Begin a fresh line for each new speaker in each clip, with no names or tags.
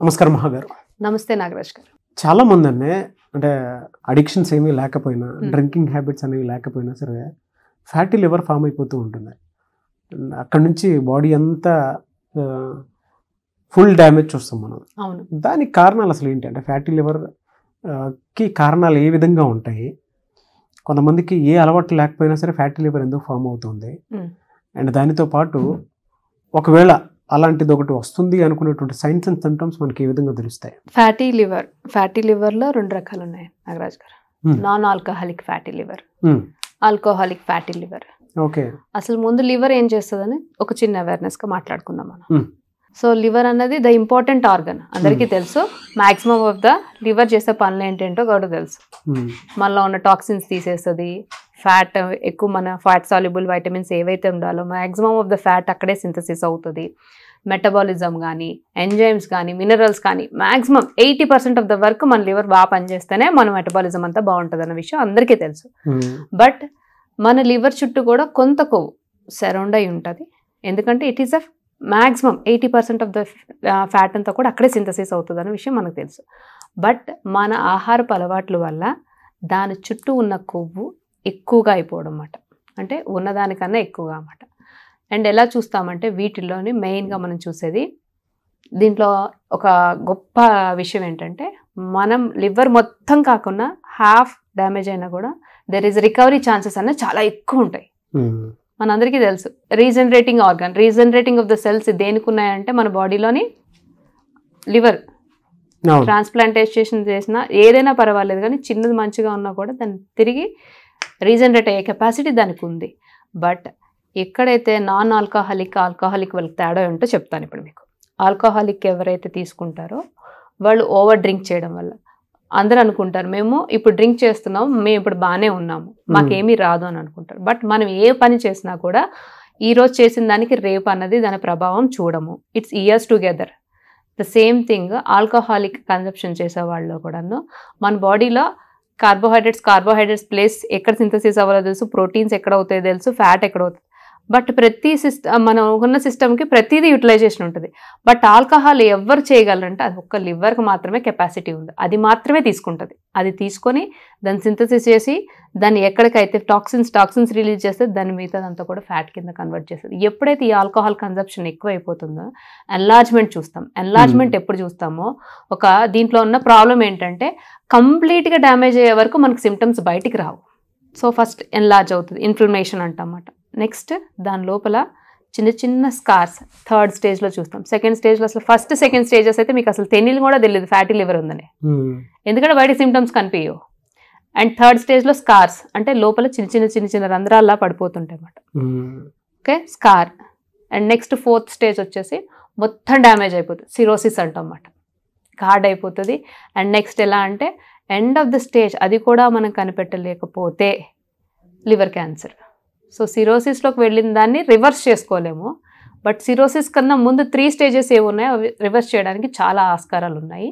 నమస్కారం మహాగారు.
నమస్తే నాగరాజ్ గారు.
చాలా మంది అంటే అడిక్షన్స్ ఏమీ లేకపోయినా, డ్రింకింగ్ హ్యాబిట్స్ అనేవి లేకపోయినా సరే ఫ్యాటీ లివర్ ఫామ్ అయిపోతూ ఉంటుంది. అక్కడ నుంచి బాడీ అంతా ఫుల్ డ్యామేజ్ చూస్తాం మనం.
అవును.
దానికి కారణాలు అసలు ఏంటి అంటే ఫ్యాటీ లివర్ కి కారణాలు ఏ విధంగా ఉంటాయి? కొంతమందికి ఏ అలవాటు లేకపోయినా సరే ఫ్యాటీ లివర్ ఎందుకు ఫామ్ అవుతుంది, అండ్ దానితో పాటు ఒకవేళ అలాంటిది ఒకటి వస్తుంది అనుకునేటువంటి సైన్స్ అండ్ సిమ్టమ్స్ మనకి ఏ విధంగా తెలుస్తాయి?
ఫ్యాటీ లివర్లో 2 రకాలు ఉన్నాయి నాగరాజ్ గారు. Non alcoholic fatty liver, alcoholic fatty liver.
Okay,
అసలు ముందు లివర్ ఏం చేస్తుందని ఒక చిన్న అవేర్నెస్ గా మాట్లాడుకుందాం మనం. సో లివర్ అన్నది ద ఇంపార్టెంట్ ఆర్గన్, అందరికీ తెలుసు. మాక్సిమం ఆఫ్ ద లివర్ చేసే పనులు ఏంటంటో కూడా తెలుసు. మనలో ఉన్న టాక్సిన్స్ తీసేస్తుంది, ఫ్యాట్ ఎక్కువ, మన ఫ్యాట్ సాల్యుబుల్ వైటమిన్స్ ఏవైతే ఉండాలో మాక్సిమం ఆఫ్ ద ఫ్యాట్ అక్కడే సింథసిస్ అవుతుంది. మెటబాలిజం కానీ, ఎంజైమ్స్ కానీ, మినరల్స్ కానీ మాక్సిమం 80% ఆఫ్ ద వర్క్ మన లివర్ బాగా పనిచేస్తేనే మన మెటబాలిజం అంతా బాగుంటుంది అన్న విషయం అందరికీ తెలుసు. బట్ మన లివర్ చుట్టూ కూడా కొంత కొవ్వు సరౌండ్ అయి ఉంటుంది. ఎందుకంటే it is a maximum 80% of the fat అంతా కూడా అక్కడే సింథసిస్ అవుతుంది అన్న విషయం మనకు తెలుసు. బట్ మన ఆహారపు అలవాట్ల వల్ల దాని చుట్టూ ఉన్న కొవ్వు ఎక్కువగా అయిపోవడం అన్నమాట, అంటే ఉన్నదానికన్నా ఎక్కువగా అన్నమాట. అండ్ ఎలా చూస్తామంటే వీటిల్లోని మెయిన్గా మనం చూసేది, దీంట్లో ఒక గొప్ప విషయం ఏంటంటే మనం లివర్ మొత్తం కాకుండా హాఫ్ డ్యామేజ్ అయినా కూడా దెర్ ఈజ్ రికవరీ ఛాన్సెస్ అన్నది చాలా ఎక్కువ ఉంటాయి. మనందరికీ తెలుసు regenerating organ, regenerating of the cells దేనికి ఉన్నాయంటే మన బాడీలోని లివర్ ట్రాన్స్ప్లాంటేషన్ చేసినా ఏదైనా పర్వాలేదు, కానీ చిన్నది మంచిగా ఉన్నా కూడా దాన్ని తిరిగి రీజనరేట్ అయ్యే కెపాసిటీ దానికి ఉంది. బట్ ఎక్కడైతే నాన్ ఆల్కహాలిక్, ఆల్కహాలిక్ వాళ్ళకి తేడా ఉంటో చెప్తాను ఇప్పుడు మీకు. ఆల్కహాలిక్ ఎవరైతే తీసుకుంటారో వాళ్ళు ఓవర్ డ్రింక్ చేయడం వల్ల, అందరూ అనుకుంటారు మేము ఇప్పుడు డ్రింక్ చేస్తున్నాం, మేము ఇప్పుడు బాగానే ఉన్నాము, మాకేమీ రాదు అని అనుకుంటారు. బట్ మనం ఏ పని చేసినా కూడా ఈరోజు చేసిన దానికి రేపు అన్నది దాని ప్రభావం చూడము. It's years together. The same thing alcoholic consumption చేసే వాళ్ళలో కూడాను మన బాడీలో కార్బోహైడ్రేట్స్ ప్లేస్ ఎక్కడ సింథసిస్ అవ్వాలో తెలుసు, ప్రోటీన్స్ ఎక్కడ అవుతాయో తెలుసు, ఫ్యాట్ ఎక్కడ అవుతుంది. బట్ ప్రతి మనం ఉన్న సిస్టమ్కి ప్రతిదీ యూటిలైజేషన్ ఉంటుంది. బట్ ఆల్కహాల్ ఎవరు చేయగలరంటే అది ఒక్క లివర్కి మాత్రమే కెపాసిటీ ఉంది, అది మాత్రమే తీసుకుంటుంది. అది తీసుకొని దాన్ని సింథసిస్ చేసి దాన్ని ఎక్కడికైతే టాక్సిన్స్ రిలీజ్ చేస్తే దాని మిగతాదంతా కూడా ఫ్యాట్ కింద కన్వర్ట్ చేస్తుంది. ఎప్పుడైతే ఈ ఆల్కహాల్ కన్సంప్షన్ ఎక్కువ అయిపోతుందో ఎన్లార్జ్మెంట్ చూస్తాం. ఎన్లార్జ్మెంట్ ఎప్పుడు చూస్తామో, దీంట్లో ఉన్న ప్రాబ్లం ఏంటంటే కంప్లీట్గా డ్యామేజ్ అయ్యే వరకు మనకు సిమ్టమ్స్ బయటికి రావు. సో ఫస్ట్ ఎన్లార్జ్ అవుతుంది, ఇన్ఫ్లమేషన్ అంటమాట. నెక్స్ట్ దాని లోపల చిన్న చిన్న స్కార్స్ 3rd స్టేజ్లో చూస్తాం. 2nd స్టేజ్లో అసలు సెకండ్ స్టేజెస్ అయితే మీకు అసలు కూడా తెలియదు ఫ్యాటీ లివర్ ఉందని, ఎందుకంటే బయట సిమ్టమ్స్ కనిపించవు. అండ్ 3rd స్టేజ్లో స్కార్స్ అంటే లోపల చిన్న చిన్న రంధ్రాల్లా పడిపోతుంటాయి అన్నమాట. Okay, scar. And next 4th stage వచ్చేసి మొత్తం డ్యామేజ్ అయిపోతుంది, సిరోసిస్ అంటాం అన్నమాట, హార్డ్ అయిపోతుంది. అండ్ నెక్స్ట్ ఎలా అంటే ఎండ్ ఆఫ్ ద స్టేజ్, అది కూడా మనం కనిపెట్టలేకపోతే లివర్ క్యాన్సర్. సో సిరోసిస్లోకి వెళ్ళిన దాన్ని రివర్స్ చేసుకోలేము. బట్ సిరోసిస్ కన్నా ముందు 3 స్టేజెస్ ఏమి ఉన్నాయో అవి రివర్స్ చేయడానికి చాలా ఆస్కారాలు ఉన్నాయి.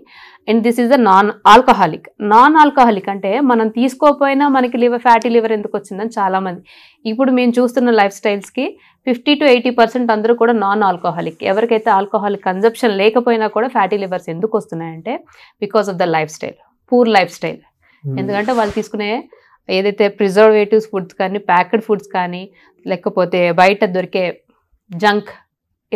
And this is the non alcoholic అంటే మనం తీసుకోకపోయినా మనకి ఫ్యాటీ లివర్ ఎందుకు వచ్చిందని చాలామంది ఇప్పుడు మేము చూస్తున్న లైఫ్ స్టైల్స్కి 50 to 80% అందరూ కూడా నాన్ ఆల్కహాలిక్. ఎవరికైతే ఆల్కహాలిక్ కన్సంప్షన్ లేకపోయినా కూడా ఫ్యాటీ లివర్స్ ఎందుకు వస్తున్నాయంటే because of the poor life style. ఎందుకంటే వాళ్ళు తీసుకునే ఏదైతే ప్రిజర్వేటివ్స్ ఫుడ్స్ కానీ, ప్యాక్డ్ ఫుడ్స్ కానీ, లేకపోతే బయట దొరికే జంక్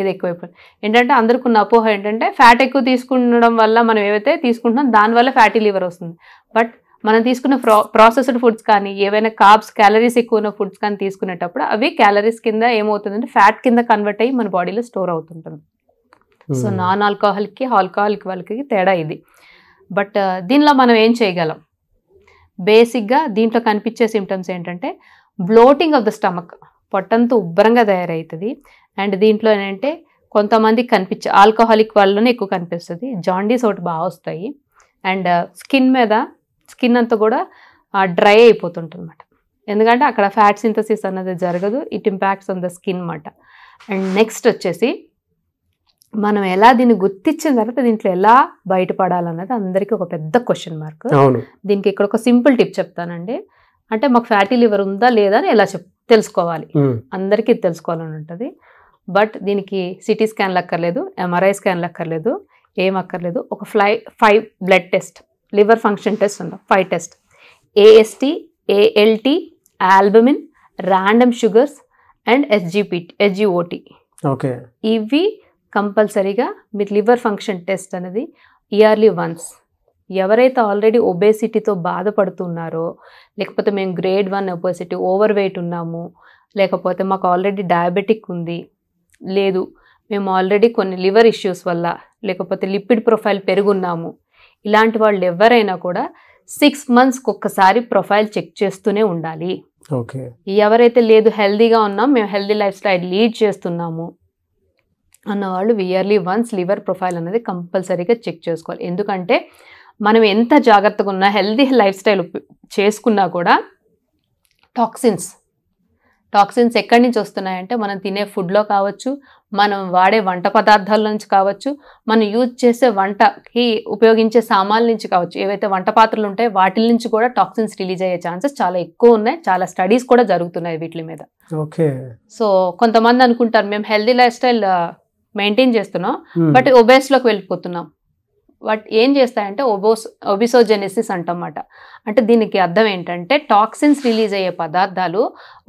ఇది ఎక్కువైపోయింది. ఏంటంటే అందరికి ఉన్న అపోహ ఏంటంటే ఫ్యాట్ ఎక్కువ తీసుకుండడం వల్ల మనం ఏవైతే తీసుకుంటున్నాం దానివల్ల ఫ్యాటీ లివర్ వస్తుంది. బట్ మనం తీసుకున్న ప్రాసెస్డ్ ఫుడ్స్ కానీ, ఏవైనా క్యాలరీస్ ఎక్కువ ఉన్న ఫుడ్స్ కానీ తీసుకునేటప్పుడు అవి క్యాలరీస్ కింద ఏమవుతుందంటే ఫ్యాట్ కింద కన్వర్ట్ అయ్యి మన బాడీలో స్టోర్ అవుతుంటుంది. సో నాన్ ఆల్కహాలిక్కి ఆల్కహాలిక్ వాళ్ళకి తేడా ఇది. బట్ దీనిలో మనం ఏం చేయగలం? బేసిక్గా దీంట్లో కనిపించే సిమ్టమ్స్ ఏంటంటే బ్లోటింగ్ ఆఫ్ ద స్టమక్, పొట్టంతా ఉబ్బరంగా తయారవుతుంది. అండ్ దీంట్లో ఏంటంటే కొంతమందికి ఆల్కహాలిక్ వాళ్ళలోనే ఎక్కువ కనిపిస్తుంది, జాండీస్ ఒకటి బాగా వస్తాయి. అండ్ స్కిన్ అంతా కూడా డ్రై అయిపోతుంటుంది అన్నమాట, ఎందుకంటే అక్కడ ఫ్యాట్ సింథసిస్ అన్నది జరగదు. It impacts on the skin అన్నమాట. అండ్ నెక్స్ట్ వచ్చేసి మనం ఎలా దీన్ని గుర్తించిన తర్వాత దీంట్లో ఎలా బయటపడాలన్నది అందరికీ ఒక పెద్ద క్వశ్చన్ మార్క్. దీనికి ఇక్కడ ఒక సింపుల్ టిప్ చెప్తానండి. అంటే మాకు ఫ్యాటీ లివర్ ఉందా లేదా అని ఎలా తెలుసుకోవాలి, అందరికీ తెలుసుకోవాలని ఉంటుంది. బట్ దీనికి సిటీ స్కాన్ లక్కర్లేదు, ఎంఆర్ఐ స్కాన్ లక్కర్లేదు, ఏం అక్కర్లేదు. ఒక 5 blood test, liver function test ఉంటాం, 5 test, AST, ALT, albumin, random sugars and SGOT.
Okay.
ఇవి కంపల్సరీగా మీరు లివర్ ఫంక్షన్ టెస్ట్ అనేది ఇయర్లీ వన్స్. ఎవరైతే ఆల్రెడీ ఒబేసిటీతో బాధపడుతున్నారో, లేకపోతే మేము గ్రేడ్ 1 ఒబేసిటీ, ఓవర్ వెయిట్ ఉన్నాము, లేకపోతే మాకు ఆల్రెడీ డయాబెటిక్ ఉంది, లేదు మేము ఆల్రెడీ కొన్ని లివర్ ఇష్యూస్ వల్ల, లేకపోతే లిపిడ్ ప్రొఫైల్ పెరుగున్నాము, ఇలాంటి వాళ్ళు ఎవరైనా కూడా 6 మంత్స్కి ఒక్కసారి ప్రొఫైల్ చెక్ చేస్తూనే ఉండాలి.
ఓకే.
ఎవరైతే లేదు హెల్దీగా ఉన్నాం, మేము హెల్దీ లైఫ్ స్టైల్ లీడ్ చేస్తున్నాము అన్నవాళ్ళు ఇయర్లీ వన్స్ లివర్ ప్రొఫైల్ అనేది కంపల్సరీగా చెక్ చేసుకోవాలి. ఎందుకంటే మనం ఎంత జాగ్రత్తగా ఉన్నా, హెల్దీ లైఫ్ స్టైల్ చేసుకున్నా కూడా టాక్సిన్స్ ఎక్కడి నుంచి వస్తున్నాయంటే మనం తినే ఫుడ్లో కావచ్చు, మనం వాడే వంట పదార్థాల నుంచి కావచ్చు, మనం యూజ్ చేసే వంటకి ఉపయోగించే సామాన్ల నుంచి కావచ్చు, ఏవైతే వంట పాత్రలు ఉంటాయో వాటి నుంచి కూడా టాక్సిన్స్ రిలీజ్ అయ్యే ఛాన్సెస్ చాలా ఎక్కువ ఉన్నాయి. చాలా స్టడీస్ కూడా జరుగుతున్నాయి వీటి మీద.
ఓకే. సో
కొంతమంది అనుకుంటారు మేము హెల్దీ లైఫ్ స్టైల్ మెయింటైన్ చేస్తున్నాం, బట్ ఒబేస్లోకి వెళ్ళిపోతున్నాం. వాట్ ఏం చేస్తాయంటే ఒబిసోజెనెసిస్ అంటమాట. అంటే దీనికి అర్థం ఏంటంటే టాక్సిన్స్ రిలీజ్ అయ్యే పదార్థాలు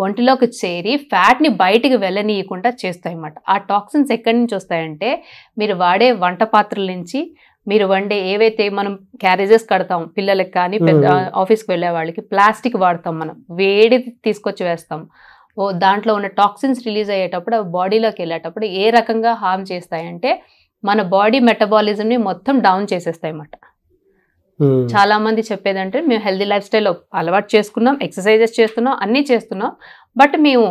ఒంటిలోకి చేరి ఫ్యాట్ని బయటికి వెళ్ళనీయకుండా చేస్తాయి అన్నమాట. ఆ టాక్సిన్స్ ఎక్కడి నుంచి వస్తాయంటే మీరు వాడే వంట పాత్రల నుంచి, మీరు వండే ఏవైతే మనం క్యారేజెస్ కడతాం పిల్లలకి కానీ ఆఫీస్కి వెళ్ళే వాళ్ళకి, ప్లాస్టిక్ వాడతాం, మనం వేడి తీసుకొచ్చి వేస్తాం, దాంట్లో ఉన్న టాక్సిన్స్ రిలీజ్ అయ్యేటప్పుడు బాడీలోకి వెళ్ళేటప్పుడు ఏ రకంగా హార్మ్ చేస్తాయంటే మన బాడీ మెటబాలిజంని మొత్తం డౌన్ చేసేస్తాయి అన్నమాట. చాలా మంది చెప్పేదంటే మేము హెల్దీ లైఫ్ స్టైల్ అలవాటు చేసుకున్నాం, ఎక్సర్సైజెస్ చేస్తున్నాం, అన్నీ చేస్తున్నాం, బట్ మేము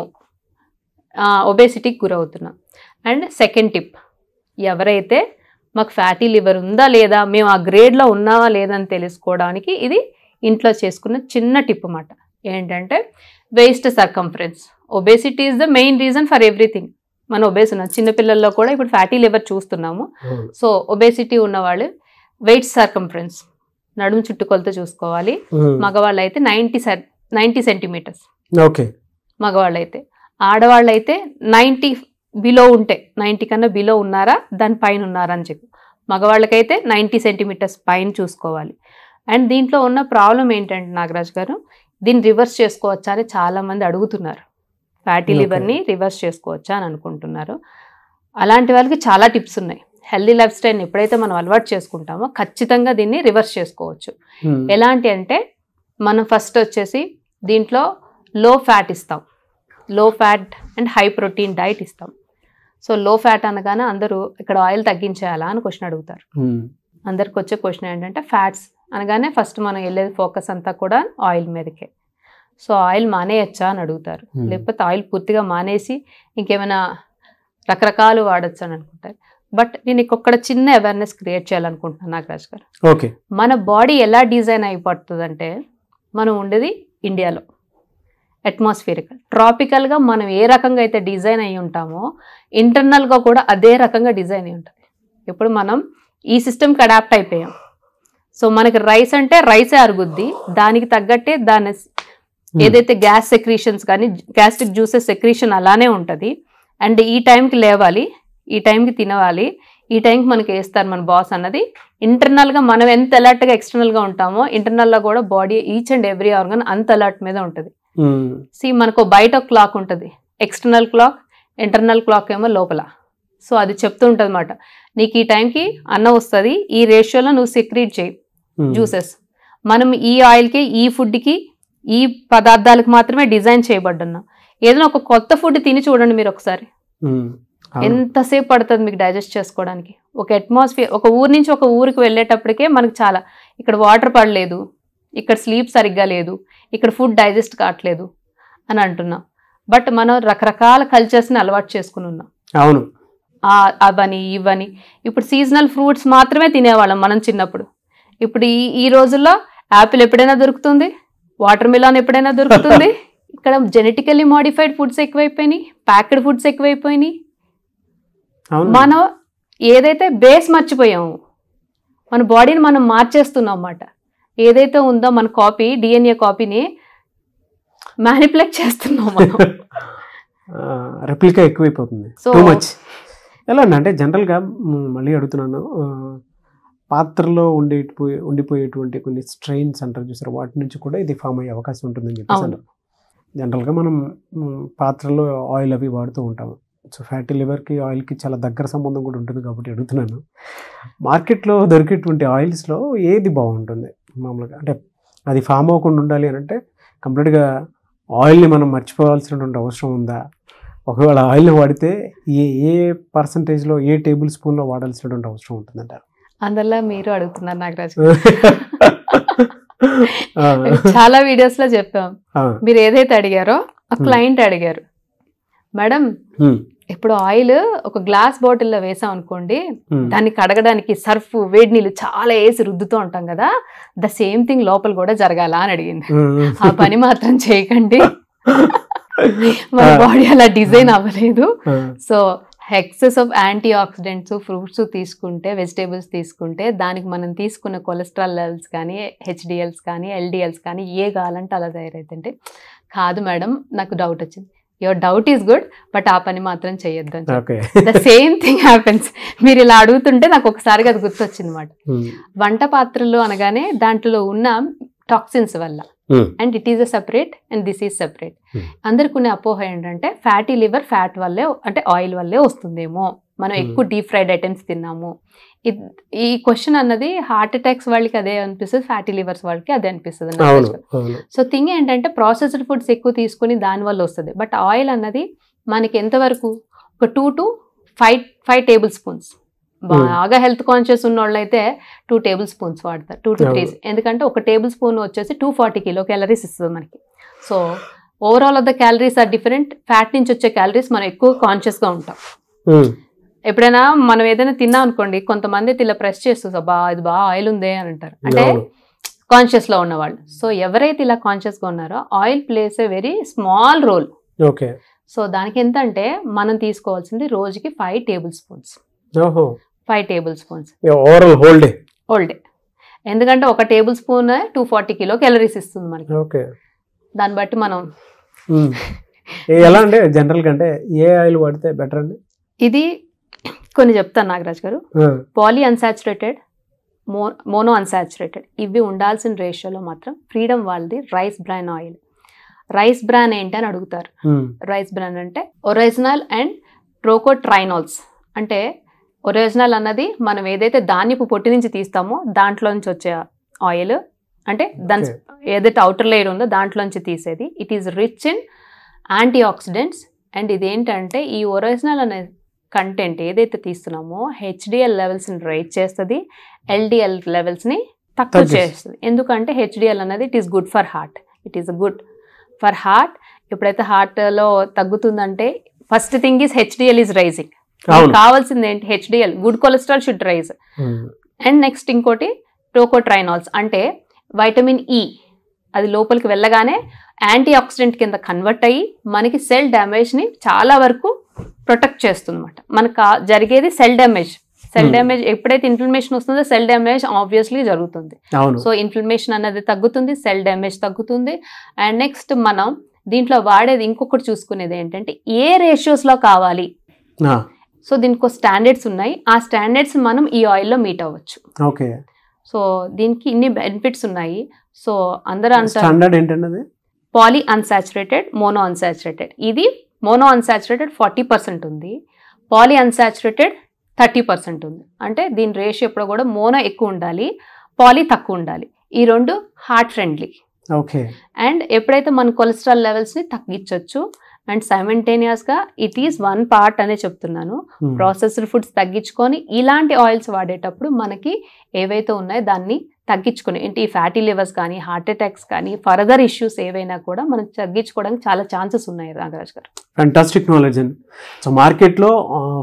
ఒబేసిటీకి గురవుతున్నాం. అండ్ సెకండ్ టిప్, ఎవరైతే మాకు ఫ్యాటీ లివర్ ఉందా లేదా, మేము ఆ గ్రేడ్లో ఉన్నావా లేదని తెలుసుకోవడానికి ఇది ఇంట్లో చేసుకున్న చిన్న టిప్ అన్నమాట. ఏంటంటే waist circumference. Obesity is the main reason for everything. మనం ఒబేస్ ఉన్నాం, చిన్నపిల్లల్లో కూడా ఇప్పుడు ఫ్యాటీ లివర్ చూస్తున్నాము. సో ఒబేసిటీ ఉన్నవాళ్ళు వెయిట్ సర్కంఫరెన్స్, నడుము చుట్టుకొలత చూసుకోవాలి. మగవాళ్ళు అయితే 90 సెంటీమీటర్స్,
ఓకే
మగవాళ్ళు అయితే. ఆడవాళ్ళు అయితే 90 బిలో ఉంటే, 90 కన్నా బిలో ఉన్నారా దాని పైన ఉన్నారా అని చెప్పి, మగవాళ్ళకైతే 90 సెంటీమీటర్స్ పైన చూసుకోవాలి. అండ్ దీంట్లో ఉన్న ప్రాబ్లం ఏంటంటే నాగరాజ్ గారు, దీన్ని రివర్స్ చేసుకోవచ్చా అని చాలామంది అడుగుతున్నారు. ఫ్యాటీ లివర్ని రివర్స్ చేసుకోవచ్చా అని అనుకుంటున్నారు. అలాంటి వాళ్ళకి చాలా టిప్స్ ఉన్నాయి. హెల్దీ లైఫ్ స్టైల్ని ఎప్పుడైతే మనం అలవాటు చేసుకుంటామో ఖచ్చితంగా దీన్ని రివర్స్ చేసుకోవచ్చు. ఎలాంటి అంటే మనం ఫస్ట్ వచ్చేసి దీంట్లో లో ఫ్యాట్ ఇస్తాం, లో fat and high protein diet ఇస్తాం. సో లో ఫ్యాట్ అనగానే అందరూ ఇక్కడ ఆయిల్ తగ్గించేయాలా అని క్వశ్చన్ అడుగుతారు. అందరికి వచ్చే క్వశ్చన్ ఏంటంటే ఫ్యాట్స్ అనగానే ఫస్ట్ మనం వెళ్ళేది ఫోకస్ అంతా కూడా ఆయిల్ మీదకే. సో ఆయిల్ మానేయచ్చా అని అడుగుతారు, లేకపోతే ఆయిల్ పూర్తిగా మానేసి ఇంకేమైనా రకరకాలు వాడచ్చు అని అనుకుంటారు. బట్ నేను ఇక్కడ చిన్న అవేర్నెస్ క్రియేట్ చేయాలనుకుంటున్నాను నాగరాజ్ గారు.
ఓకే.
మన బాడీ ఎలా డిజైన్ అయిపోతుందంటే, మనం ఉండేది ఇండియాలో, అట్మాస్ఫియరికల్ ట్రాపికల్గా మనం ఏ రకంగా అయితే డిజైన్ అయి ఉంటామో ఇంటర్నల్గా కూడా అదే రకంగా డిజైన్ అయి ఉంటుంది. ఇప్పుడు మనం ఈ సిస్టమ్కి అడాప్ట్ అయిపోయాం. సో మనకి రైస్ అంటే రైసే అరుగుద్ది, దానికి తగ్గట్టే దాని ఏదైతే గ్యాస్ సెక్రీషన్స్ కానీ గ్యాస్ట్రిక్ జ్యూసెస్ సెక్రీషన్ అలానే ఉంటుంది. అండ్ ఈ టైంకి లేవాలి, ఈ టైంకి తినవాలి, ఈ టైంకి మనకి వేస్తారు మన బాస్ అన్నది ఇంటర్నల్గా. మనం ఎంత అలర్ట్గా ఎక్స్టర్నల్గా ఉంటామో ఇంటర్నల్గా కూడా body each and every organ అంత అలర్ట్ మీద ఉంటుంది. మనకు బయట క్లాక్ ఉంటుంది, ఎక్స్టర్నల్ క్లాక్, ఇంటర్నల్ క్లాక్ ఏమో లోపల. సో అది చెప్తూ ఉంటుంది అన్నమాట, నీకు ఈ టైంకి అన్నం వస్తుంది, ఈ రేషియోలో నువ్వు సెక్రీట్ చేయి జ్యూసెస్. మనం ఈ ఆయిల్కి, ఈ ఫుడ్కి, ఈ పదార్థాలకు మాత్రమే డిజైన్ చేయబడ్డున్నాం. ఏదైనా ఒక కొత్త ఫుడ్ తిని చూడండి మీరు ఒకసారి, ఎంతసేపు పడుతుంది మీకు డైజెస్ట్ చేసుకోవడానికి. ఒక అట్మాస్ఫియర్, ఒక ఊరు నుంచి ఒక ఊరికి వెళ్ళేటప్పటికే మనకు చాలా, ఇక్కడ వాటర్ పడలేదు, ఇక్కడ స్లీప్ సరిగ్గా లేదు, ఇక్కడ ఫుడ్ డైజెస్ట్ కావట్లేదు అని అంటున్నాం. బట్ మనం రకరకాల కల్చర్స్ని అలవాటు చేసుకుని ఉన్నాం.
అవును,
అవని ఇవని. ఇప్పుడు సీజనల్ ఫ్రూట్స్ మాత్రమే తినేవాళ్ళం మనం చిన్నప్పుడు. ఇప్పుడు ఈ రోజుల్లో యాపిల్ ఎప్పుడైనా దొరుకుతుంది, వాటర్ మిలాన్ ఎప్పుడైనా దొరుకుతుంది. ఇక్కడ జెనెటికల్లీ మోడిఫైడ్ ఫుడ్స్ ఎక్కువైపోయినాయి, ప్యాక్డ్ ఫుడ్స్ ఎక్కువైపోయినాయి. మనం ఏదైతే బేస్ మర్చిపోయాము, మన బాడీని మనం మార్చేస్తున్నాం అన్నమాట. ఏదైతే ఉందో మన కాపీ, డిఎన్ఏ కాపీని మ్యానిపులేట్ చేస్తున్నాం మనం.
రెప్లికా ఎక్కువైపోతుంది.
సో
ఎలా అంటే జనరల్గా మళ్ళీ అడుగుతున్నాను, పాత్రలో ఉండిపోయేటువంటి కొన్ని స్ట్రెయిన్స్ అంటారు చూసారు, వాటి నుంచి కూడా ఇది ఫామ్ అయ్యే అవకాశం ఉంటుందని చెప్పేసి
అవును.
జనరల్గా మనం పాత్రలో ఆయిల్ అవి వాడుతూ ఉంటాము. సో ఫ్యాటీ లివర్కి ఆయిల్కి చాలా దగ్గర సంబంధం కూడా ఉంటుంది కాబట్టి అడుగుతున్నాను, మార్కెట్లో దొరికేటువంటి ఆయిల్స్లో ఏది బాగుంటుంది మామూలుగా? అంటే అది ఫామ్ అవ్వకుండా ఉండాలి అని అంటే కంప్లీట్గా ఆయిల్ని మనం మర్చిపోవాల్సినటువంటి అవసరం ఉందా? ఒకవేళ ఆయిల్ని వాడితే ఏ పర్సంటేజ్లో ఏ టేబుల్ స్పూన్లో వాడాల్సినటువంటి అవసరం ఉంటుందంటారు?
అందులో మీరు అడుగుతున్నారు నాగరాజ్ గారు. చాలా వీడియోస్ లో చెప్పాం, మీరు ఏదైతే అడిగారో ఆ క్లయింట్ అడిగారు, మేడం ఇప్పుడు ఆయిల్ ఒక గ్లాస్ బాటిల్లో వేసాం అనుకోండి, దాన్ని కడగడానికి సర్ఫ్ వేడి నీళ్ళు చాలా వేసి రుద్దుతూ ఉంటాం కదా, ద సేమ్ థింగ్ లోపల కూడా జరగాల అని అడిగింది. ఆ పని మాత్రం చేయకండి, మన బాడీ అలా డిజైన్ అవ్వలేదు. So excess of antioxidants fruits తీసుకుంటే, వెజిటేబుల్స్ తీసుకుంటే దానికి మనం తీసుకున్న కొలెస్ట్రాల్ లెవెల్స్ కానీ, హెచ్డిఎల్స్ కానీ, ఎల్డిఎల్స్ కానీ ఏ కావాలంటే అలా తయారైతుంటే, కాదు మేడం నాకు డౌట్ వచ్చింది. Your doubt is good, but ఆ పని మాత్రం చేయొద్దు అని. The same thing happens. మీరు ఇలా అడుగుతుంటే నాకు ఒకసారిగా అది గుర్తొచ్చింది అనమాట. వంట పాత్రలు అనగానే దాంట్లో ఉన్న టాక్సిన్స్ వల్ల, and it is a separate and this is separate. అందరికి ఉన్న అపోహ ఏంటంటే ఫ్యాటీ లివర్ ఫ్యాట్ వల్లే అంటే ఆయిల్ వల్లే వస్తుందేమో, మనం ఎక్కువ డీప్ ఫ్రైడ్ ఐటమ్స్ తిన్నాము. ఈ క్వశ్చన్ అన్నది హార్ట్ అటాక్స్ వాళ్ళకి అదే అనిపిస్తుంది, ఫ్యాటీ లివర్స్ వాళ్ళకి అదే అనిపిస్తుంది. సో థింగ్ ఏంటంటే ప్రాసెస్డ్ ఫుడ్స్ ఎక్కువ తీసుకుని దానివల్ల వస్తుంది. బట్ ఆయిల్ అన్నది మనకి ఎంతవరకు ఒక 2 to 5 టేబుల్ స్పూన్స్, బాగా హెల్త్ కాన్షియస్ ఉన్న వాళ్ళు అయితే 2 టేబుల్ స్పూన్స్ వాడతారు, 2 to 3. ఎందుకంటే ఒక టేబుల్ స్పూన్ వచ్చేసి 240 kcal ఇస్తుంది మనకి. So overall of the calories are different. Fat నుంచి వచ్చే క్యాలరీస్ మనం ఎక్కువ కాన్షియస్ గా ఉంటాం. ఎప్పుడైనా మనం ఏదైనా తిన్నాం అనుకోండి, కొంతమంది ఇలా ప్రెస్ చేస్తుంది, ఇది బాగా ఆయిల్ ఉందే అని అంటారు, అంటే కాన్షియస్ లో ఉన్నవాళ్ళు. సో ఎవరైతే ఇలా కాన్షియస్ గా ఉన్నారో oil plays a very small role. So దానికి ఎంత అంటే మనం తీసుకోవాల్సింది రోజుకి 5 tablespoons. 5 tablespoons whole day. ఎందుకంటే ఒక టేబుల్ స్పూన్ 240 kcal ఇస్తుంది మనకి. దాన్ని బట్టి మనం
ఎలా అంటే జనరల్ గా అంటే ఏ ఆయిల్ వాడితే బెటర్ అండి? ఇది
కొన్ని చెప్తాను నాగరాజ్ గారు. పాలీ అన్సాచురేటెడ్, మోనో అన్సాచురేటెడ్, ఇవి ఉండాల్సిన రేషియోలో మాత్రం ఫ్రీడమ్ వాళ్ళది rice bran oil. Rice bran ఏంటి అని అడుగుతారు. రైస్ బ్రాన్ అంటే ఒరిజినల్ అండ్ ట్రోకోట్రైనాల్స్. అంటే ఒరిజినల్ అన్నది మనం ఏదైతే ధాన్యపు పొట్టి నుంచి తీస్తామో దాంట్లో నుంచి వచ్చే ఆయిల్, అంటే దాని ఏదైతే అవుటర్ లేయర్ ఉందో దాంట్లోంచి తీసేది. It is rich in antioxidants. And ఇదేంటంటే ఈ ఒరిజినల్ అనే కంటెంట్ ఏదైతే తీస్తున్నామో హెచ్డిఎల్ లెవెల్స్ని రైజ్ చేస్తుంది, ఎల్డిఎల్ లెవెల్స్ని తక్కువ చేస్తుంది. ఎందుకంటే హెచ్డిఎల్ అనేది it is good for heart, it is good for heart. ఎప్పుడైతే హార్ట్లో తగ్గుతుందంటే first thing is HDL is rising. కావాల్సింది ఏంటి? HDL, good cholesterol should raise. And next ఇంకోటి ట్రోకోట్రైనాల్స్, అంటే వైటమిన్ ఈ, అది లోపలికి వెళ్ళగానే యాంటీ ఆక్సిడెంట్ కింద కన్వర్ట్ అయ్యి మనకి సెల్ డ్యామేజ్ని చాలా వరకు ప్రొటెక్ట్ చేస్తుంది అనమాట. మనకు జరిగేది సెల్ డ్యామేజ్. సెల్ డ్యామేజ్ ఎప్పుడైతే ఇన్ఫ్లమేషన్ వస్తుందో సెల్ డ్యామేజ్ ఆబ్వియస్లీ జరుగుతుంది. సో ఇన్ఫ్లమేషన్ అనేది తగ్గుతుంది, సెల్ డ్యామేజ్ తగ్గుతుంది. అండ్ నెక్స్ట్ మనం దీంట్లో వాడేది ఇంకొకటి చూసుకునేది ఏంటంటే ఏ రేషియోస్లో కావాలి. సో దీనికి స్టాండర్డ్స్ ఉన్నాయి, ఆ స్టాండర్డ్స్ మనం ఈ ఆయిల్లో మీట్ అవ్వచ్చు.
ఓకే.
సో దీనికి ఇన్ని బెనిఫిట్స్ ఉన్నాయి. సో అందరూ
అంటారు
పాలీ అన్సాచురేటెడ్, మోనో అన్సాచురేటెడ్. ఇది మోనో అన్సాచురేటెడ్ 40% ఉంది, పాలీ అన్సాచురేటెడ్ 30% ఉంది. అంటే దీని రేషియో ఎప్పుడు కూడా మోనో ఎక్కువ ఉండాలి, పాలీ తక్కువ ఉండాలి. ఈ రెండు హార్ట్ ఫ్రెండ్లీ.
ఓకే.
అండ్ ఎప్పుడైతే మన కొలెస్ట్రాల్ లెవెల్స్ని తగ్గించవచ్చు. అండ్ సైమల్టేనియస్గా ఇట్ ఈస్ 1 part అనే చెప్తున్నాను. ప్రాసెస్డ్ ఫుడ్స్ తగ్గించుకొని ఇలాంటి ఆయిల్స్ వాడేటప్పుడు మనకి ఏవైతే ఉన్నాయో దాన్ని తగ్గించుకొని, ఏంటి ఈ ఫ్యాటీ లివర్స్ కానీ, హార్ట్ అటాక్స్ కానీ, ఫర్దర్ ఇష్యూస్ ఏవైనా కూడా మనం తగ్గించుకోవడానికి చాలా ఛాన్సెస్ ఉన్నాయి నాగరాజ్ గారు.
ఫ్యాంటాస్టిక్ నాలెడ్జ్ అండి. సో మార్కెట్లో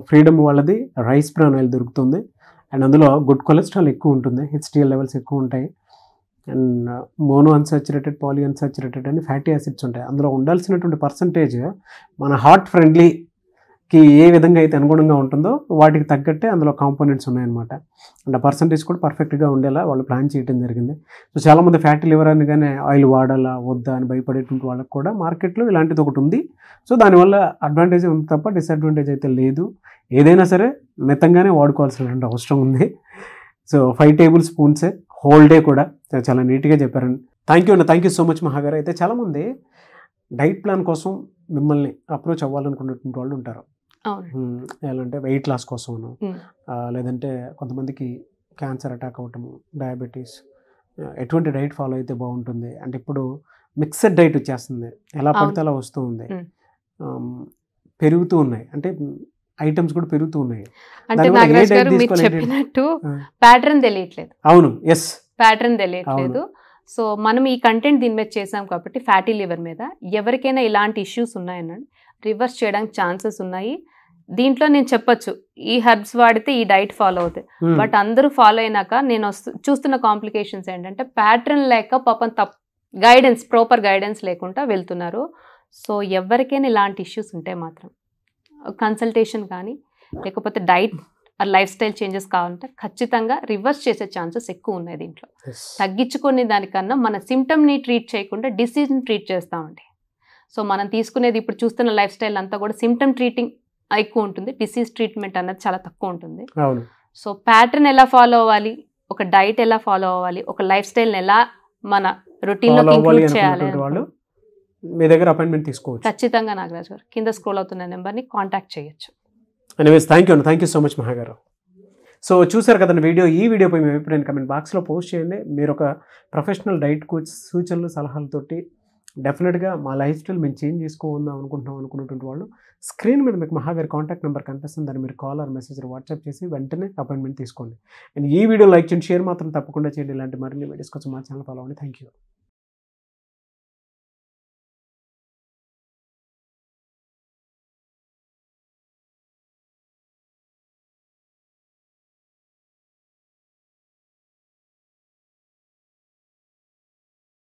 ఫ్రీడమ్ వాళ్ళది రైస్ బ్రాన్ ఆయిల్ దొరుకుతుంది. అండ్ అందులో గుడ్ కొలెస్ట్రాల్ ఎక్కువ ఉంటుంది, హెచ్డిఎల్ లెవెల్స్ ఎక్కువ ఉంటాయి. And mono unsaturated, poly unsaturated అని ఫ్యాటీ యాసిడ్స్ ఉంటాయి. అందులో ఉండాల్సినటువంటి పర్సంటేజ్ మన హార్ట్ ఫ్రెండ్లీకి ఏ విధంగా అయితే అనుగుణంగా ఉంటుందో వాటికి తగ్గట్టే అందులో కాంపోనెంట్స్ ఉన్నాయన్నమాట. అండ్ ఆ పర్సంటేజ్ కూడా పర్ఫెక్ట్గా ఉండేలా వాళ్ళు ప్లాన్ చేయడం జరిగింది. సో చాలామంది ఫ్యాటీ లివర్ అనగానే ఆయిల్ వాడాలా వద్దా అని భయపడేటువంటి వాళ్ళకి కూడా మార్కెట్లో ఇలాంటిది ఒకటి ఉంది. సో దానివల్ల అడ్వాంటేజ్ ఉంది తప్ప డిసడ్వాంటేజ్ అయితే లేదు. ఏదైనా సరే మితంగానే వాడుకోవాల్సినటువంటి అవసరం ఉంది. సో 5 టేబుల్ స్పూన్సే హోల్ డే కూడా. చాలా నీట్గా చెప్పారండి. థ్యాంక్ యూ అండి. థ్యాంక్ యూ సో మచ్ మహాగారు. అయితే చాలామంది డైట్ ప్లాన్ కోసం మిమ్మల్ని అప్రోచ్ అవ్వాలనుకున్నటువంటి వాళ్ళు ఉంటారు. ఎలా అంటే వెయిట్ లాస్ కోసము, లేదంటే కొంతమందికి క్యాన్సర్ అటాక్ అవ్వటము, డయాబెటీస్, ఎటువంటి డైట్ ఫాలో అయితే బాగుంటుంది అంటే ఇప్పుడు మిక్సడ్ డైట్ వచ్చేస్తుంది, ఎలా పడితే అలా వస్తూ ఉంది, పెరుగుతూ ఉన్నాయి, అంటే ఐటమ్స్ కూడా పెరుగుతూ ఉన్నాయి.
అంటే నాగరాజ్ గారు మీరు చెప్పినట్టు ప్యాటర్న్ తెలియట్లేదు.
అవును, ఎస్,
ప్యాటర్న్ తెలియట్లేదు. సో మనం ఈ కంటెంట్ దీని మీద చేసాం కాబట్టి ఫ్యాటీ లివర్ మీద ఎవరికైనా ఇలాంటి ఇష్యూస్ ఉన్నాయన్నాడు రివర్స్ చేయడానికి ఛాన్సెస్ ఉన్నాయి. దీంట్లో నేను చెప్పొచ్చు ఈ హెర్బ్స్ వాడితే ఈ డైట్ ఫాలో అవుతాయి, బట్ అందరూ ఫాలో అయినాక నేను చూస్తున్న కాంప్లికేషన్స్ ఏంటంటే ప్యాటర్న్ లేక పాపం గైడెన్స్, ప్రాపర్ గైడెన్స్ లేకుండా వెళ్తున్నారు. సో ఎవరికైనా ఇలాంటి ఇష్యూస్ ఉంటే మాత్రం కన్సల్టేషన్ కానీ లేకపోతే డైట్ లైఫ్ స్టైల్ చేంజెస్ కావాలంటే ఖచ్చితంగా రివర్స్ చేసే ఛాన్సెస్ ఎక్కువ ఉన్నాయి. దీంట్లో తగ్గించుకునే దానికన్నా మన సిమ్టమ్ని ట్రీట్ చేయకుండా డిసీజ్ని ట్రీట్ చేస్తామండి. సో మనం తీసుకునేది ఇప్పుడు చూస్తున్న లైఫ్ స్టైల్ అంతా కూడా సిమ్టమ్ ట్రీటింగ్ ఎక్కువ ఉంటుంది, డిసీజ్ ట్రీట్మెంట్ అన్నది చాలా తక్కువ ఉంటుంది. సో ప్యాటర్న్ ఎలా ఫాలో అవ్వాలి, ఒక డైట్ ఎలా ఫాలో అవ్వాలి, ఒక లైఫ్ స్టైల్ని ఎలా మన రొటీన్లో ఇంక్లూడ్ చేయాలి,
మీ దగ్గర అపాయింట్మెంట్ తీసుకోవచ్చు.
ఖచ్చితంగా నాగరాజ్ గారు కింద స్క్రోల్ అవుతున్న నెంబర్ని కాంటాక్ట్ చేయొచ్చు.
ఎనీవేస్ థ్యాంక్ యూ అండి. థ్యాంక్ యూ సో మచ్ మహాగారు. సో చూసారు కదండి వీడియో. ఈ వీడియోపై మేము ఎప్పుడైనా కమెంట్ బాక్స్లో పోస్ట్ చేయండి. మీరు ఒక ప్రొఫెషనల్ డైట్ కోచ్ సూచనలు సలహాలతోటి డెఫినెట్గా మా లైఫ్ స్టైల్ మేము చేంజ్ చేసుకోవాలని అనుకున్నటువంటి వాళ్ళు స్క్రీన్ మీద మీకు మహాగారి కాంటాక్ట్ నెంబర్ కనిపిస్తుంది. దాన్ని మీరు కాల్ ఆర్ మెసేజ్ వాట్సాప్ చేసి వెంటనే అపాయింట్మెంట్ తీసుకోండి. అండ్ ఈ వీడియో లైక్ చేయండి, షేర్ మాత్రం తప్పకుండా చేయండి. ఇలాంటి మరిన్ని వీడియోస్ కోసం మా ఛానల్ ఫాలో అవ్వండి. Thank you.